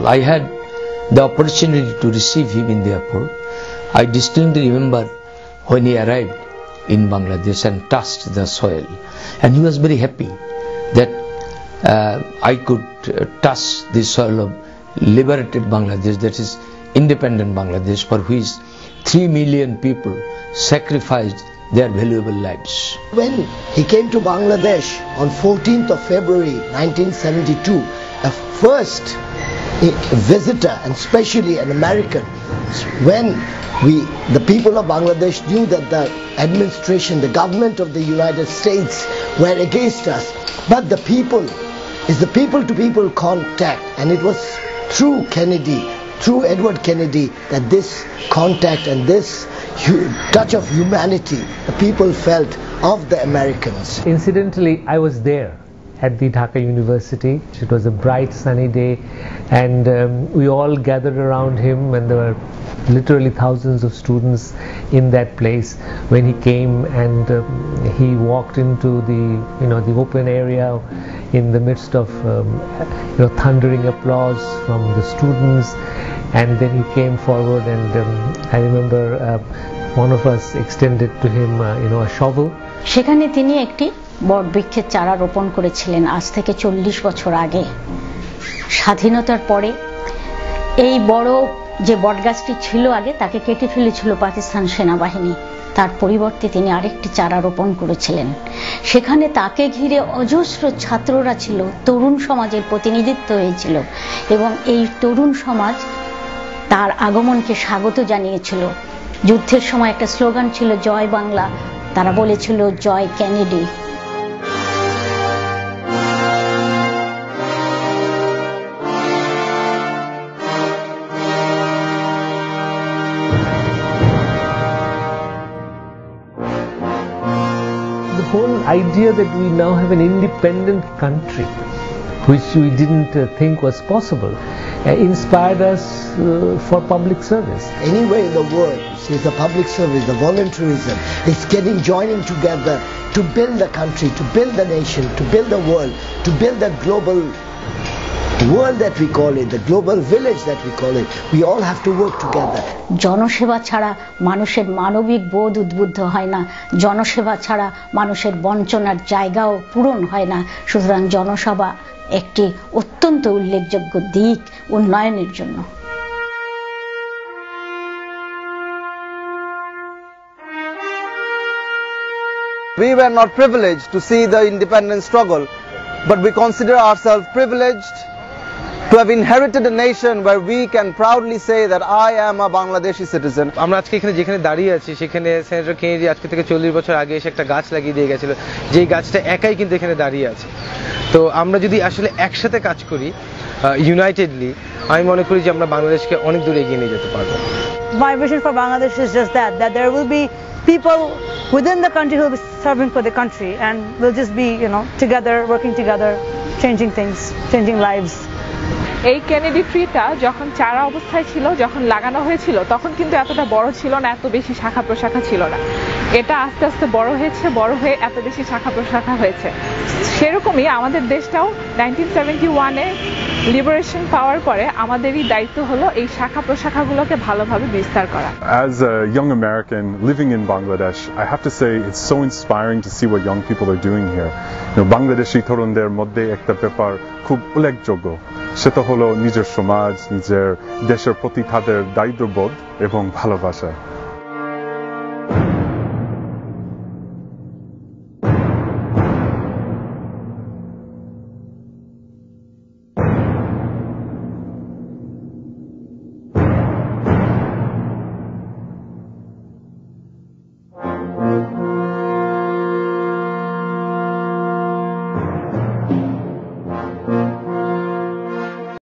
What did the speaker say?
I had the opportunity to receive him in the airport. I distinctly remember when he arrived in Bangladesh and touched the soil, and he was very happy that I could touch the soil of liberated Bangladesh, that is independent Bangladesh, for which 3 million people sacrificed their valuable lives. When he came to Bangladesh on 14th of February 1972, a first visitor, and especially an American, when the people of Bangladesh knew that the administration, the government of the United States were against us, but the people is the people-to-people contact, and it was through Kennedy, through Edward Kennedy, that this contact and this touch of humanity the people felt of the Americans. Incidentally, I was there at the Dhaka University. It was a bright sunny day, and we all gathered around him, and there were literally thousands of students in that place when he came, and he walked into the open area in the midst of thundering applause from the students, and then he came forward, and I remember one of us extended to him a shovel. সেখানে তিনি একটি বটবৃক্ষের চারা রোপণ করেছিলেন আজ থেকে 40 বছর আগে। স্বাধীনতার পরে এই বড় যে বটগাছটি ছিল আগে, তাকে কেটে ফেলেছিল পাকিস্তান সেনাবাহিনী। তার পরিবর্তে তিনি আরেকটি চারা রোপণ করেছিলেন। সেখানে তাকে ঘিরে অজস্র ছাত্ররা ছিল, তরুণ সমাজের প্রতিনিধিত্ব হয়েছিল, এবং এই তরুণ সমাজ তার আগমনকে স্বাগত জানিয়েছিল। যুদ্ধের সময় একটা স্লোগান ছিল জয় বাংলা, তারা বলেছিল জয় Kennedy. The whole idea that we now have an independent country, which we didn't think was possible, inspired us for public service. Anywhere in the world, see, the public service, the volunteerism, it's joining together to build the country, to build the nation, to build the world, to build the global world that we call it, the global village that we call it. We all have to work together. জনসেবা ছাড়া মানুষের মানবিক বোধ উদ্বুদ্ধ হয় না, জনসেবা ছাড়া মানুষের বঞ্চনার জায়গাও পূরণ হয় না। সুতরাং জনসেবা একটি অত্যন্ত উল্লেখযোগ্য দিক উন্নয়নের জন্য। We were not privileged to see the independence struggle, but we consider ourselves privileged to have inherited a nation where we can proudly say that I am a Bangladeshi citizen. আমরা আজকে এখানে যেখানে দাঁড়িয়ে আছি, সেখানে সেনেটর কেনেডি আজকে থেকে 40 বছর আগে এসে একটা গাছ লাগিয়ে দিয়ে গেছিল, যেই গাছটা একাই কিন্তু এখানে দাঁড়িয়ে আছে। তো আমরা যদি আসলে একসাথে কাজ করি, ইউনাইটেডলি, আমি মনে করি যে আমরা বাংলাদেশকে অনেক দূর এগিয়ে নিয়ে যেতে পারবো। My vision for Bangladesh is just that there will be people within the country who will be serving for the country, and we'll just be, together, working together, changing things, changing lives. এই Kennedy ট্রিটা যখন চারা অবস্থায় ছিল, যখন লাগানো হয়েছিল, তখন কিন্তু এতটা বড় ছিল না, এত বেশি শাখা প্রশাখা ছিল না। এটা আস্তে আস্তে বড় হয়েছে, বড় হয়ে এত বেশি শাখা প্রশাখা হয়েছে। সেরকমই আমাদের দেশটাও 1971-এ লিবারেশন পাওয়ার পরে আমাদেরই দায়িত্ব হলো এই শাখা প্রশাখাগুলোকে ভালোভাবে বিস্তার করা। As a young American living in Bangladesh, I have to say it's so inspiring to see what young people are doing here. Bangladeshi তরুণদের মধ্যে একটা ব্যাপার খুব উল্লেখযোগ্য, সেটা হলো নিজের সমাজ, নিজের দেশের প্রতি তাদের দায়িত্ববোধ এবং ভালোবাসা।